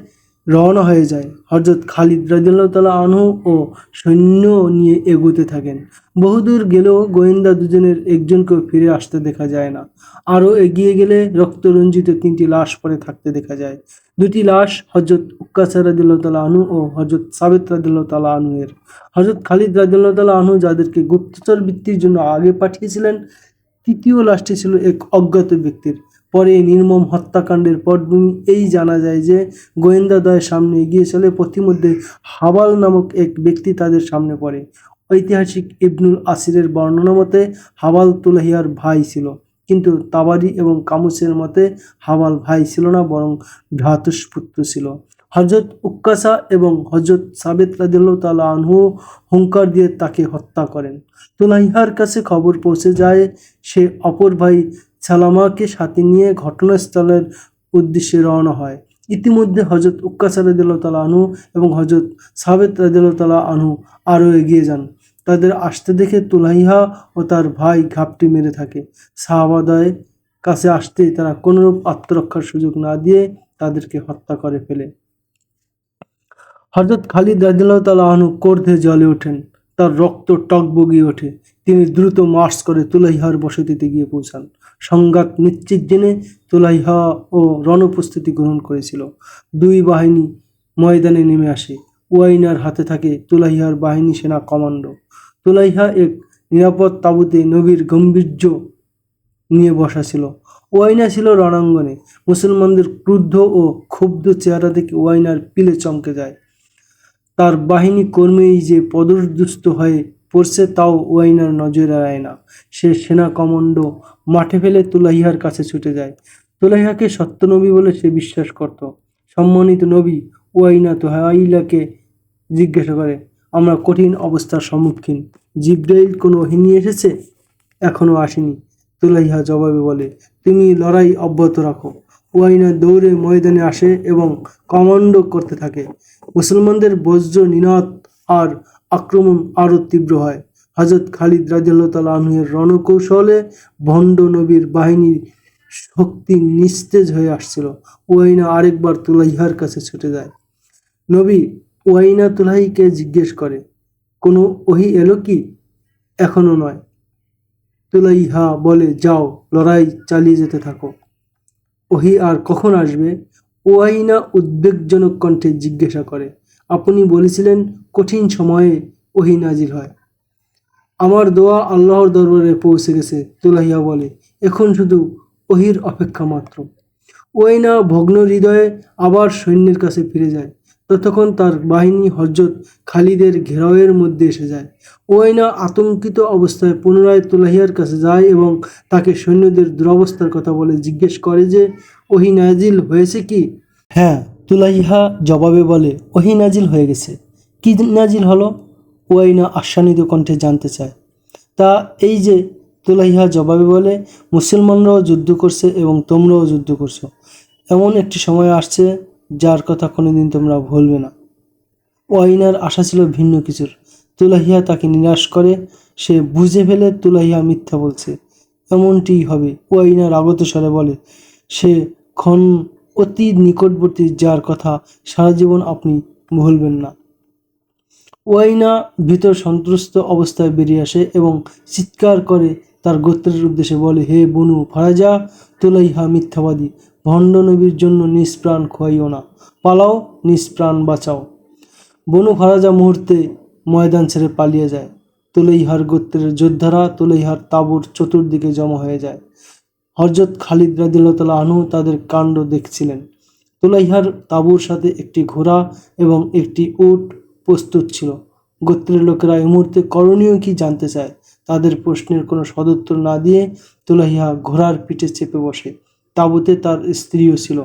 রওনা হয়ে যায়। হযরত খালিদ রাদিয়াল্লাহু তাআলা আনহু ও সৈন্য নিয়ে এগোতে থাকেন। বহুদূর গেলেও গোয়েন্দা দুজনের একজনকেও ফিরে আসতে দেখা যায় না। আরও এগিয়ে গেলে রক্তরঞ্জিত 3টি লাশ পড়ে থাকতে দেখা যায়। 2টি লাশ হযরত উক্কাসা রাদিয়াল্লাহু তাআলা আনহু ও হযরত সাবেত রাদিয়াল্লাহু তাআলা আনহুর। হযরত খালিদ রাদিয়াল্লাহু তাআলা আনহু যাদেরকে গুপ্তচর বৃত্তির জন্য আগে পাঠিয়েছিলেন, তৃতীয় লাশটি ছিল এক অজ্ঞাত ব্যক্তির। পরে এই নির্মম হত্যাকাণ্ডের পটভূমি এই জানা যায় যে গোয়েন্দাদ্বয়ের সামনে এগিয়ে চলে, পথিমধ্যে হাবাল নামক এক ব্যক্তি তাদের সামনে পড়ে। ঐতিহাসিক ইবনুল আসিরের বর্ণনা মতে হাবাল তুলাইহার ভাই ছিল, কিন্তু তাবারি এবং কামুসের মতে হাবাল ভাই ছিল না, বরং ভ্রাতুষ্পুত্র ছিল। হযরত উক্কাসা এবং হযরত সাবেত রাদিয়াল্লাহু তাআলা আনহু হুঙ্কার দিয়ে তাকে হত্যা করেন। তুলাইহার কাছে খবর পৌঁছে যায়। সে অপর ভাই সালামাকে সাথে নিয়ে ঘটনাস্থলের উদ্দেশ্যে রওনা হয়। ইতিমধ্যে হযরত উক্কাসা রাদিয়াল্লাহু তাআলা আনহু এবং হযরত সাবেত রাদিয়াল্লাহু তাআলা আনহু আরও এগিয়ে যান। তাদের আসতে দেখে তুলাইহা ও তার ভাই ঘাপটি মেরে থাকে। সাহাবাদয় কাছে আসতেই তারা কোনরূপ আত্মরক্ষার সুযোগ না দিয়ে তাদেরকে হত্যা করে ফেলে। হযরত খালিদ রাদিয়াল্লাহু তাআলা আনহু ক্রোধে জ্বলে ওঠেন। তার রক্ত টগবগিয়ে ওঠে। তিনি দ্রুত মার্চ করে তুলাইহার বসতিতে গিয়ে পৌঁছান। সংঘাত নিশ্চিত জেনে তুলাইহা ও রণপ্রস্তুতি গ্রহণ করেছিল। 2 বাহিনী ময়দানে নেমে আসে। ওয়াইনার হাতে থাকে তুলাইহার বাহিনী সেনা কমান্ডো। তুলাইহা এক নিরাপদ তাঁবুতে নবীর গাম্ভীর্য নিয়ে বসা ছিল। ওয়াইনা ছিল রণাঙ্গনে। মুসলমানদের ক্রুদ্ধ ও ক্ষুব্ধ চেহারা দেখে ওয়াইনার পিলে চমকে যায়। তার বাহিনী কর্মেই যে পদদুস্ত হয়ে পড়ছে তাও ওয়াইনার নজরে এড়ায় না। সে সেনা কমান্ডো মাঠে ফেলে তুলাইহার কাছে ছুটে যায়। তুলাইহাকে সত্য নবী বলে সে বিশ্বাস করত। সম্মানিত নবী, ওয়াইনা তুলাইহাকে জিজ্ঞাসা করে, আমরা কঠিন অবস্থার সম্মুখীন, জিবরাইল কোনো ওহী নিয়ে এসেছে? এখনো আসেনি। তুলাইহা জবাবে বলে, তুমি লড়াই অব্যাহত রাখো। ওয়াইনা দৌড়ে ময়দানে আসে এবং কমান্ডো করতে থাকে। মুসলমানদের বজ্র নিনাদ আর আক্রমণ আরও তীব্র হয়। হযরত খালিদ রাদিয়াল্লাহু তাআলা আনহুর রণকৌশলে ভণ্ড নবীর বাহিনীর শক্তি নিস্তেজ হয়ে আসছিল। ওয়াইনা আরেকবার তুলাইহার কাছে ছুটে যায়। নবী ওয়াইনা তুলাইহাকে জিজ্ঞেস করে, কোনো ওহী এলো কি? এখনো নয়। তুলাইহা বলে, যাও, লড়াই চালিয়ে যেতে থাকো। ওহী আর কখন আসবে? ওয়াইনা উদ্বেগজনক কণ্ঠে জিজ্ঞাসা করে, আপনি বলেছিলেন কঠিন সময়ে ওহী নাজিল হয়। আমার দোয়া আল্লাহর দরবারে পৌঁছে গেছে, তুলাইহা বলে, এখন শুধু ওহীর অপেক্ষা মাত্র। ওয়াইনা ভগ্ন হৃদয়ে আবার সৈন্যের কাছে ফিরে যায়। ততক্ষণ তার বাহিনী হযরত খালিদের ঘেরাওয়ের মধ্যে এসে যায়। উয়াইনা আতঙ্কিত অবস্থায় পুনরায় তুলাহিয়ার কাছে যায় এবং তাকে সৈন্যদের দুরবস্থার কথা বলে জিজ্ঞেস করে যে ওহী নাজিল হয়েছে কি? হ্যাঁ, তুলাইহা জবাবে বলে ওহী নাজিল হয়ে গেছে। কি নাজিল হলো? উয়াইনা আশান্বিত কণ্ঠে জানতে চায়। তা এই যে, তুলাইহা জবাবে বলে, মুসলমানরাও যুদ্ধ করছে এবং তোমরাও যুদ্ধ করছো। এমন একটি সময় আসছে যার কথা কোনোদিন তোমরা ভুলবে না। ওয়াইনার আশা ছিল ভিন্ন কিছুর। তুলাহিয়া তাকে নিরাশ করে। সে বুঝে ফেলে তুলাহিয়া মিথ্যা বলছে। এমনটিই হবে। ওয়াইনা রাগত স্বরে বলে, সে ক্ষণ অতি নিকটবর্তী যার কথা সারা জীবন আপনি ভুলবেন না। ওয়াইনা ভিতর সন্ত্রস্ত অবস্থায় বেরিয়ে আসে এবং চিৎকার করে তার গোত্রের উদ্দেশ্যে বলে, হে বনু ফারাজা, তুলাইহা মিথ্যাবাদী। ভণ্ড নবীর জন্য নিজ প্রাণ খোয়াইও না। পালাও, নিজ প্রাণ বাঁচাও। বনু ফারাজা মুহূর্তে ময়দান ছেড়ে পালিয়ে যায়। তুলাইহার গোত্রের যোদ্ধারা তুলাইহার তাঁবুর চতুর্দিকে জমা হয়ে যায়। হযরত খালিদ রাদিয়াল্লাহু তাআলা আনহু তাদের কাণ্ড দেখছিলেন। তুলাইহার তাঁবুর সাথে একটি ঘোড়া এবং একটি উট প্রস্তুত ছিল। গোত্রের লোকেরা এই মুহূর্তে করণীয় কি জানতে চায়। তাদের প্রশ্নের কোনো সদুত্তর না দিয়ে তুলাইহা ঘোড়ার পিঠে চেপে বসে। তাঁবুতে তার স্ত্রীও ছিল।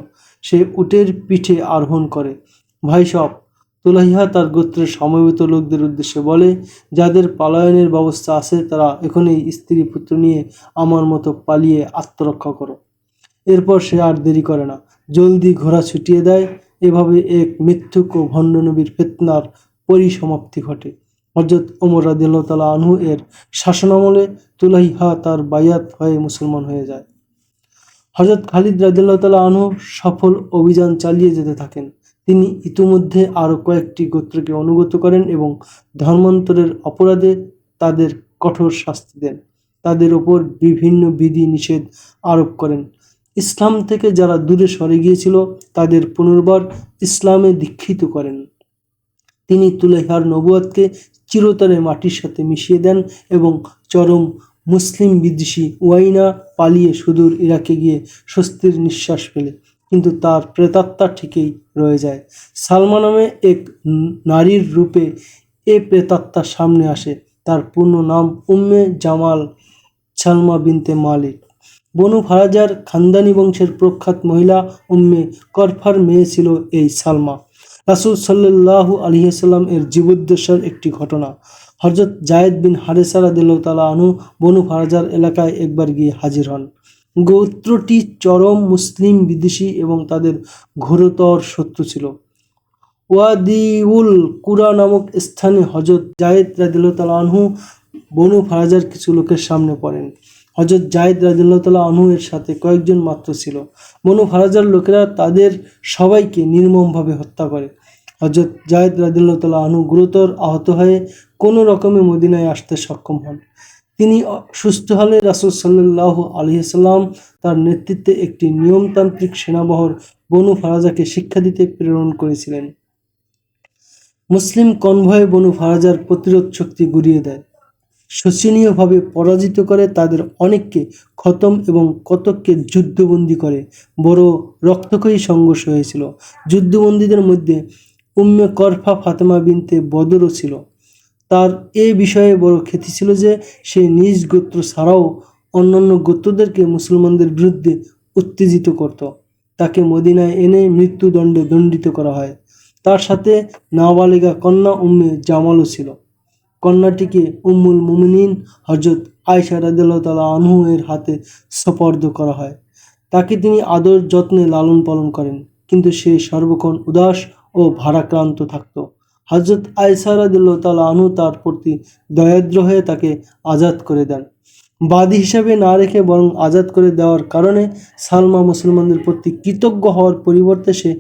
সে উটের পিঠে আরোহণ করে। ভাই সব, তুলাইহা তার গোত্রের সমবেত লোকদের উদ্দেশ্যে বলে, যাদের পালায়নের ব্যবস্থা আছে তারা এখনই স্ত্রী পুত্র নিয়ে আমার মতো পালিয়ে আত্মরক্ষা করো। এরপর সে আর দেরি করে না, জলদি ঘোড়া ছুটিয়ে দেয়। এভাবে এক মিথ্যুক ও ভণ্ড নবীর ফিতনার পরিসমাপ্তি ঘটে। হযরত ওমর রাদিয়াল্লাহু তাআলা আনহু এর শাসনামলে তুলাইহা তার বায়াত হয়ে মুসলমান হয়ে যায়। হযরত খালিদ রাদিয়াল্লাহু তাআলা আনহু সফল অভিযান চালিয়ে যেতে থাকেন। তিনি ইতিমধ্যে আরও কয়েকটি গোত্রকে অনুগত করেন এবং ধর্মান্তরের অপরাধে তাদের কঠোর শাস্তি দেন। তাদের ওপর বিভিন্ন বিধি নিষেধ আরোপ করেন। ইসলাম থেকে যারা দূরে সরে গিয়েছিল তাদের পুনর্বার ইসলামে দীক্ষিত করেন। তিনি তুলাইহার নবুয়তকে চিরতরে মাটির সাথে মিশিয়ে দেন এবং চরম মুসলিম বিদ্বেষী ওয়াইনা পালিয়ে সুদূর ইরাকে গিয়ে স্বস্তির নিঃশ্বাস ফেলে, কিন্তু তার প্রেতাত্মা ঠিকই রয়ে যায়। সালমা নামে এক নারীর রূপে এ প্রেতাত্মার সামনে আসে। তার পূর্ণ নাম উম্মে জামাল সালমা বিনতে মালিক। বনু ফারাজার খানদানি বংশের প্রখ্যাত মহিলা উম্মে করফার মেয়ে ছিল এই সালমা। রাসূল সাল্লাল্লাহু আলাইহি ওয়াসাল্লাম এর জীবদ্দশার একটি ঘটনা। হযরত যায়েদ বিন হারেসা রাদিয়াল্লাহু তাআলা আনহু বনু ফারাজার এলাকায় একবার গিয়ে হাজির হন। গোত্রটি চরম মুসলিম বিদ্বেষী এবং তাদের ঘোরতর শত্রু ছিল। ওয়াদিউল কুরা নামক স্থানে হযরত যায়েদ রাদিয়াল্লাহু তাআলা আনহু বনু ফারাজার কিছু লোকের সামনে পড়েন। হযরত যায়েদ রাদিয়াল্লাহু তাআলা আনহু এর সাথে কয়েকজন মাত্র ছিল। বনু ফারাজার লোকেরা তাদের সবাইকে নির্মমভাবে হত্যা করে। হযরত যায়েদ রাদিয়াল্লাহু তাআলা আনহু গুরুতর আহত হয়ে কোনো রকমে মদিনায় আসতে সক্ষম হন। তিনি সুস্থ হলে রাসূল সাল্লাল্লাহু আলাইহি ওয়াসাল্লাম তার নেতৃত্বে একটি নিয়মতান্ত্রিক সেনাবহর বনু ফারাজাকে শিক্ষা দিতে প্রেরণ করেছিলেন। মুসলিম কনভয় বনু ফারাজার প্রতিরোধ শক্তি গুঁড়িয়ে দেয়, শোচনীয়ভাবে পরাজিত করে, তাদের অনেককে খতম এবং কতককে যুদ্ধবন্দী করে। বড় রক্তক্ষয়ী সংঘর্ষ হয়েছিল। যুদ্ধবন্দীদের মধ্যে উম্মে করফা ফাতেমা বিনতে বদরও ছিল। তার এ বিষয়ে বড় খ্যাতি ছিল যে সে নিজ গোত্র ছাড়াও অন্যান্য গোত্রদেরকে মুসলমানদের বিরুদ্ধে উত্তেজিত করত। তাকে মদিনায় এনে মৃত্যুদণ্ডে দণ্ডিত করা হয়। তার সাথে নাবালিগা কন্যা উম্মে জামালও ছিল। কন্যাটিকে উম্মুল মুমিনিন হযরত আয়েশা রাদিয়াল্লাহু তাআলা আনহু এর হাতে সোপর্দ করা হয়। তাকে তিনি আদর যত্নে লালন পালন করেন, কিন্তু সে সর্বক্ষণ উদাস ও ভারাক্রান্ত থাকত। হযরত আয়েশা রাদিয়াল্লাহু তাআলা আনহু তার প্রতি দয়ার্দ্র হয়ে তাকে আজাদ করে দেন। বাদী হিসাবে না রেখে বরং আজাদ করে দেওয়ার কারণে সালমা মুসলমানদের প্রতি কৃতজ্ঞ হওয়ার পরিবর্তে সে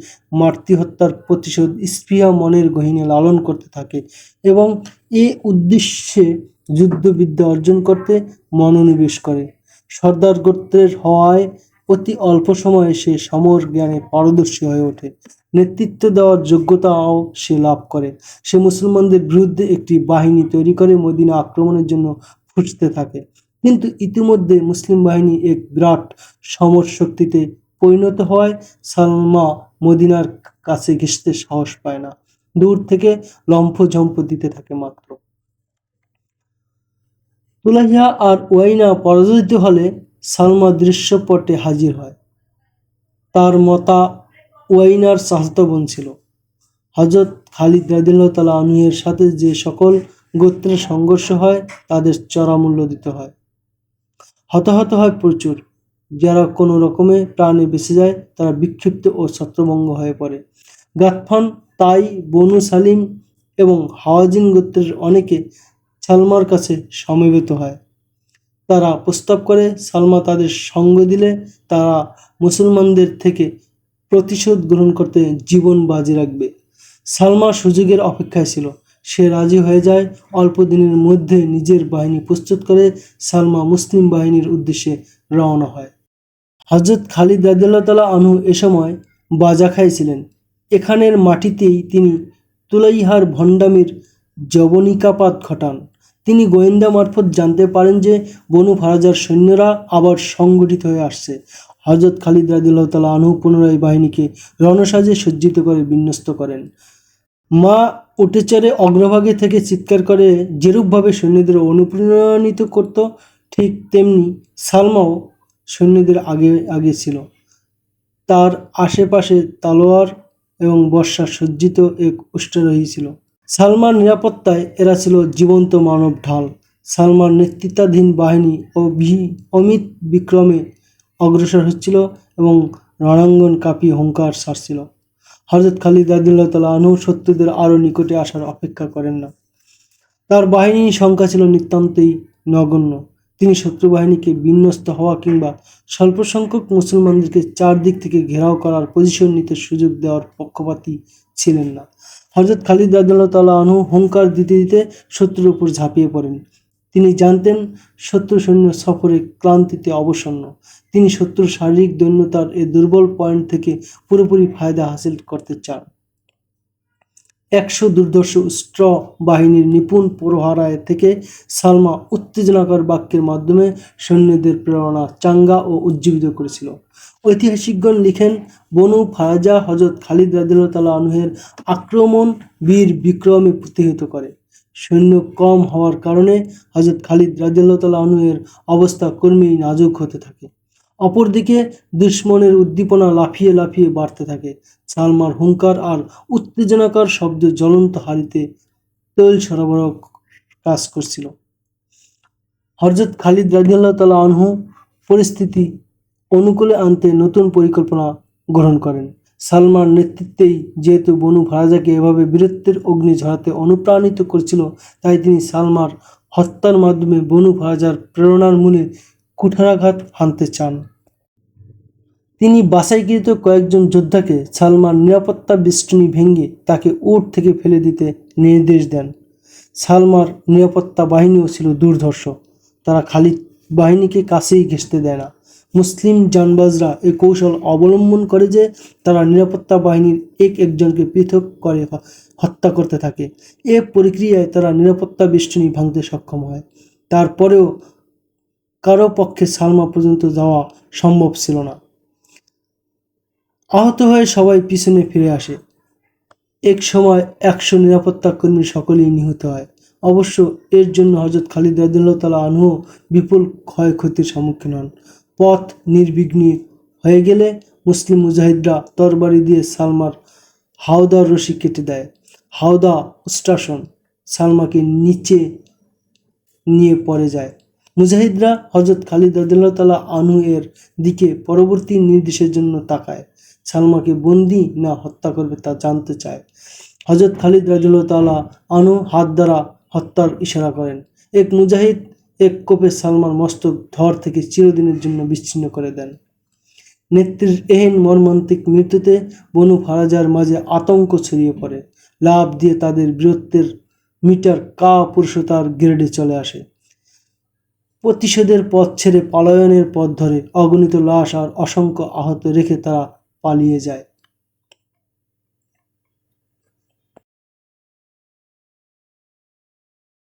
মাতৃহত্যার প্রতিশোধ স্পৃহা মনের গহীনে লালন করতে থাকে এবং এ উদ্দেশ্যে যুদ্ধবিদ্যা অর্জন করতে মনোনিবেশ করে। সর্দার গোত্রের হওয়ায় অতি অল্প সময়ে সে সমর জ্ঞানে পারদর্শী হয়ে ওঠে। নেতৃত্ব দেওয়ার যোগ্যতাও সে লাভ করে। সে মুসলমানদের বিরুদ্ধে একটি বাহিনী তৈরি করে মদিনা আক্রমণের জন্য ফুটতে থাকে। কিন্তু ইতিমধ্যে মুসলিম বাহিনী এক বিরাট সমর শক্তিতে পরিণত হওয়ায় সালমা মদিনার কাছে ঘেঁষতে সাহস পায় না, দূর থেকে লম্ফঝম্প দিতে থাকে মাত্র। তুলাইহা আর ওয়াইনা পরাজিত হলে সালমা দৃশ্যপটে হাজির হয়। তার মতা ওয়াইনার চাচাতো বোন ছিল। হযরত খালিদ রাদিয়াল্লাহু তাআলা আনহু এর সাথে যে সকল গোত্রের সংঘর্ষ হয় তাদের চড়া মূল্য দিতে হয়। হতাহত হয় প্রচুর। যারা কোনো রকমে প্রাণে বেঁচে যায় তারা বিক্ষিপ্ত ও ছত্রভঙ্গ হয়ে পড়ে। গাতফান, তাই, বনু সালিম এবং হাওয়াজিন গোত্রের অনেকে সালমার কাছে সমবেত হয়। তারা প্রস্তাব করে সালমা তাদের সঙ্গ দিলে তারা মুসলমানদের থেকে প্রতিশোধ গ্রহণ করতে জীবন বাজি রাখবে। সালমা সুযোগের অপেক্ষায় ছিল। সে রাজি হয়ে যায়। অল্প দিনের মধ্যে নিজের বাহিনী প্রস্তুত করে সালমা মুসলিম বাহিনীর উদ্দেশ্যে রওনা হয়। হযরত খালিদ রাদিয়াল্লাহু তাআলা আনহু এ সময় বাজাখায় ছিলেন। এখানের মাটিতেই তিনি তুলাইহার ভণ্ডামির যবনিকাপাত ঘটান। তিনি গোয়েন্দা মারফত জানতে পারেন যে বনু ফারাজার সৈন্যরা আবার সংগঠিত হয়ে আসছে। হযরত খালিদ রাদিয়াল্লাহু তাআলা আনহু পুনরায় বাহিনীকে রণসাজে সজ্জিত করে বিন্যস্ত করেন। মা উটে চড়ে অগ্রভাগে থেকে চিৎকার করে যেরূপভাবে সৈন্যদের অনুপ্রাণিত করত, ঠিক তেমনি সালমাও সৈন্যদের আগে আগে ছিল। তার আশেপাশে তলোয়ার এবং বর্শা সজ্জিত এক উষ্ট্রারোহী ছিল। সালমার নিরাপত্তায় এরা ছিল জীবন্ত মানব ঢাল। সালমার নেতৃত্বাধীন বাহিনী অমিত বিক্রমে অগ্রসর হচ্ছিল এবং রণাঙ্গন কাঁপিয়ে হুঙ্কার ছাড়ছিল। হযরত খালিদ রাদিয়াল্লাহু তাআলা আনহু শত্রুদের আরও নিকটে আসার অপেক্ষা করেন না। তার বাহিনীর সংখ্যা ছিল নিতান্তই নগণ্য। তিনি শত্রু বাহিনীকে বিন্যস্ত হওয়া কিংবা স্বল্প সংখ্যক মুসলমানদেরকে চারদিক থেকে ঘেরাও করার পজিশন নিতে সুযোগ দেওয়ার পক্ষপাতী ছিলেন না। হযরত খালিদ রাদিয়াল্লাহু তাআলা আনহু হুঙ্কার দিতে দিতে শত্রুর উপর ঝাঁপিয়ে পড়েন। তিনি জানতেন শত্রু সৈন্য সফরে ক্লান্তিতে অবসন্ন। তিনি শত্রুর শারীরিক দৈন্যতার এ দুর্বল পয়েন্ট থেকে পুরোপুরি ফায়দা হাসিল করতে চান। 100 দুর্ধর্ষ উষ্ট্র বাহিনীর নিপুণ প্রহারায় থেকে সালমা উত্তেজনাকর বাক্যের মাধ্যমে সৈন্যদের প্রেরণা চাঙ্গা ও উজ্জীবিত করেছিল। ঐতিহাসিকগণ লিখেন, বনু ফারাজা হযরত খালিদ রাদিয়াল্লাহু তাআলা আনহুর আক্রমণ বীর বিক্রমে প্রতিহত করে। সৈন্য কম হওয়ার কারণে হযরত খালিদ রাদিয়াল্লাহু তাআলা আনহুর অবস্থা ক্রমেই নাজুক হতে থাকে। অপরদিকে দুশমনের উদ্দীপনা লাফিয়ে লাফিয়ে বাড়তে থাকে। সালমার হুঙ্কার আর উত্তেজনাকর শব্দ জ্বলন্ত হাঁড়িতে তৈল সরবরাহ কাজ করছিল। হযরত খালিদ রাদিয়াল্লাহু তাআলা আনহু পরিস্থিতি অনুকূলে আনতে নতুন পরিকল্পনা গ্রহণ করেন। সালমার নেতৃত্বেই যেহেতু বনু ফারাজাকে এভাবে বীরত্বের অগ্নি ঝরাতে অনুপ্রাণিত করেছিল, তাই তিনি সালমার হত্যার মাধ্যমে বনু ফারাজার প্রেরণার মূলে কুঠারাঘাত হানতে চান। তিনি বাছাইকৃত কয়েকজন যোদ্ধাকে সালমার নিরাপত্তা বেষ্টনী ভেঙে তাকে উট থেকে ফেলে দিতে নির্দেশ দেন। সালমার নিরাপত্তা বাহিনীও ছিল দুর্ধর্ষ। তারা খালিদ বাহিনীকে কাছেই ঘেঁষতে দেয় না। মুসলিম জানবাজরা এই কৌশল অবলম্বন করে যে তারা নিরাপত্তা বাহিনীর একজনকে পৃথক করে হত্যা করতে থাকে। এ প্রক্রিয়ায় তারা নিরাপত্তা বেষ্টনী ভাঙতে সক্ষম হয়। তারপরেও কারো পক্ষে সালমা পর্যন্ত যাওয়া সম্ভব ছিল না। আহত হয়ে সবাই পিছনে ফিরে আসে। এক সময় 100 নিরাপত্তা কর্মী সকলেই নিহত হয়। অবশ্য এর জন্য হযরত খালিদ রাদিয়াল্লাহু তাআলা আনহু বিপুল ক্ষয়ক্ষতির সম্মুখীন হন। পথ নির্বিঘ্ন হয়ে গেলে মুসলিম মুজাহিদরা তরবারি দিয়ে সালমার হাওদার রশি কেটে দেয়। হাওদা উষ্ট্রাসন সালমাকে নিচে নিয়ে পড়ে যায়। মুজাহিদরা হযরত খালিদ রাদিয়াল্লাহু তাআলা আনহু এর দিকে পরবর্তী নির্দেশের জন্য তাকায়। সালমাকে বন্দী না হত্যা করবে তা জানতে চায়। হযরত খালিদ রাদিয়াল্লাহু তাআলা আনহু হাত দ্বারা হত্যার ইশারা করেন। এক মুজাহিদ এক কোপে সালমার মস্তক ধর থেকে চিরদিনের জন্য বিচ্ছিন্ন করে দেন। নেত্রীর এহেন মর্মান্তিক মৃত্যুতে বনু ফারাজার মাঝে আতঙ্ক ছড়িয়ে পড়ে। লাভ দিয়ে তাদের বীরত্বের মিটার পুরুষতার গ্রেডে চলে আসে। প্রতিশোধের পথ ছেড়ে পলায়নের পথ ধরে অগণিত লাশ আর অসংখ্য আহত রেখে তারা পালিয়ে যায়।